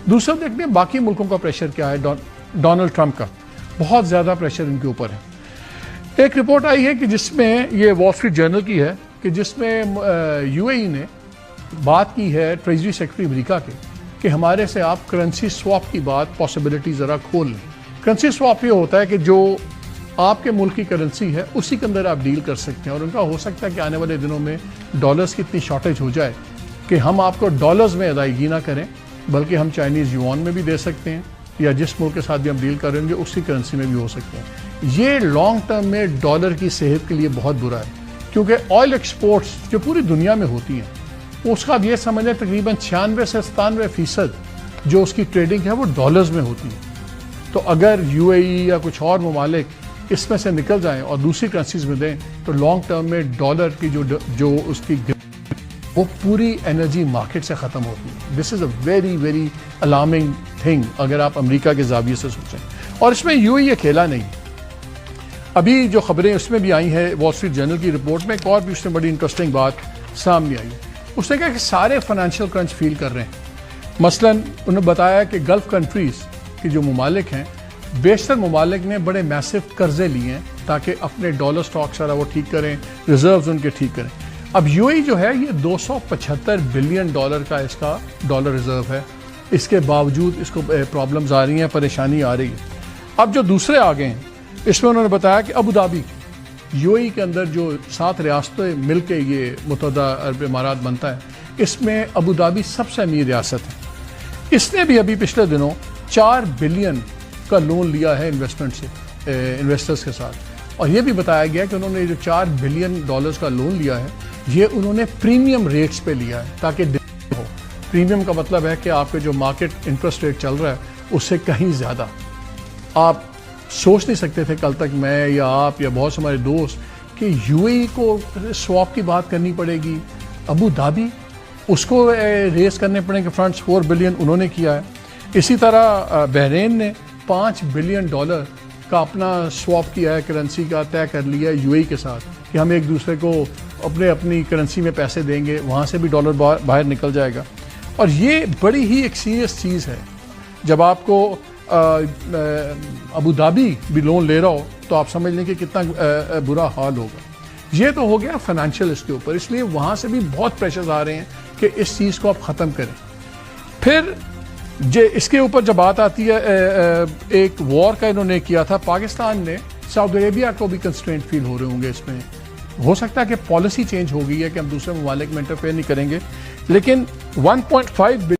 دوسرا دیکھتے ہیں باقی ملکوں کا پریشر کیا ہے. ڈونلڈ ٹرمپ کا بہت زیادہ پریشر ان کے اوپر ہے. ایک رپورٹ آئی ہے کہ جس میں یہ وال اسٹریٹ جرنل کی ہے کہ جس میں یو اے ای نے بات کی ہے ٹریجری سیکرٹری امریکہ کے کہ ہمارے سے آپ کرنسی سواپ کی بات پاسبلٹی ذرا کھول لیں. کرنسی سواپ یہ ہوتا ہے کہ جو آپ کے ملک کی کرنسی ہے اسی کے اندر آپ ڈیل کر سکتے ہیں, اور ان کا ہو سکتا ہے کہ آنے والے دنوں میں ڈالرز کی اتنی شارٹیج ہو جائے کہ ہم آپ کو ڈالرز میں ادائیگی نہ کریں بلکہ ہم چائنیز یوان میں بھی دے سکتے ہیں, یا جس ملک کے ساتھ بھی ہم ڈیل کریں گے اسی کرنسی میں بھی ہو سکتے ہیں. یہ لانگ ٹرم میں ڈالر کی صحت کے لیے بہت برا ہے, کیونکہ آئل ایکسپورٹس جو پوری دنیا میں ہوتی ہیں اس کا اب یہ سمجھیں تقریباً 96 سے 97% جو اس کی ٹریڈنگ ہے وہ ڈالرز میں ہوتی ہے. تو اگر یو اے ای یا کچھ اور ممالک اس میں سے نکل جائیں اور دوسری کرنسیز میں دیں تو لانگ ٹرم میں ڈالر کی جو اس کی وہ پوری انرجی مارکیٹ سے ختم ہوتی ہے. This is a very very alarming thing اگر آپ امریکہ کے زاویے سے سوچیں. اور اس میں یو اے ای اکیلا نہیں, ابھی جو خبریں اس میں بھی آئی ہیں وال اسٹریٹ جرنل کی رپورٹ میں ایک اور بھی اس میں بڑی انٹرسٹنگ بات سامنے آئی. اس نے کہا کہ سارے فائنینشیل کرنچ فیل کر رہے ہیں. مثلا انہوں نے بتایا کہ گلف کنٹریز کے جو ممالک ہیں بیشتر ممالک نے بڑے میسو قرضے لیے ہیں تاکہ اپنے ڈالر سٹاک سارا وہ ٹھیک کریں, ریزروز ان کے ٹھیک کریں. اب یو اے جو ہے یہ $275 بلین کا اس کا ڈالر ریزرو ہے. اس کے باوجود اس کو پرابلمز آ رہی ہیں, پریشانی آ رہی ہے. اب جو دوسرے آگے ہیں اس میں انہوں نے بتایا کہ ابوظہبی یو اے ای کے اندر جو 7 ریاستیں مل کے یہ متحدہ عرب امارات بنتا ہے, اس میں ابوظہبی سب سے امیر ریاست ہے. اس نے بھی ابھی پچھلے دنوں $4 بلین کا لون لیا ہے انویسٹرز کے ساتھ, اور یہ بھی بتایا گیا کہ انہوں نے جو $4 بلین کا لون لیا ہے یہ انہوں نے پریمیم ریٹس پہ لیا ہے تاکہ ہو. پریمیم کا مطلب ہے کہ آپ کے جو مارکیٹ انٹرسٹ ریٹ چل رہا ہے اس سے کہیں زیادہ. آپ سوچ نہیں سکتے تھے کل تک میں یا آپ یا بہت سے ہمارے دوست کہ یو اے ای کو سواپ کی بات کرنی پڑے گی, ابوظہبی اس کو ریز کرنے پڑیں گے فنڈس, $4 بلین انہوں نے کیا ہے. اسی طرح بحرین نے $5 بلین کا اپنا سواپ کیا ہے, کرنسی کا طے کر لیا ہے یو اے ای کے ساتھ کہ ہم ایک دوسرے کو اپنی کرنسی میں پیسے دیں گے, وہاں سے بھی ڈالر باہر نکل جائے گا. اور یہ بڑی ہی ایک سیریس چیز ہے جب آپ کو ابوظہبی بھی لون لے رہا ہو تو آپ سمجھ لیں کہ کتنا برا حال ہوگا. یہ تو ہو گیا فائنینشیل اس کے اوپر, اس لیے وہاں سے بھی بہت پریشرز آ رہے ہیں کہ اس چیز کو آپ ختم کریں. پھر اس کے اوپر جب بات آتی ہے ایک وار کا انہوں نے کیا تھا, پاکستان نے سعودی عربیہ کو بھی کنسٹرینٹ فیل ہو رہے ہوں گے. اس میں ہو سکتا ہے کہ پالیسی چینج ہو گئی ہے کہ ہم دوسرے ممالک میں انٹرفیئر نہیں کریں گے, لیکن 1.5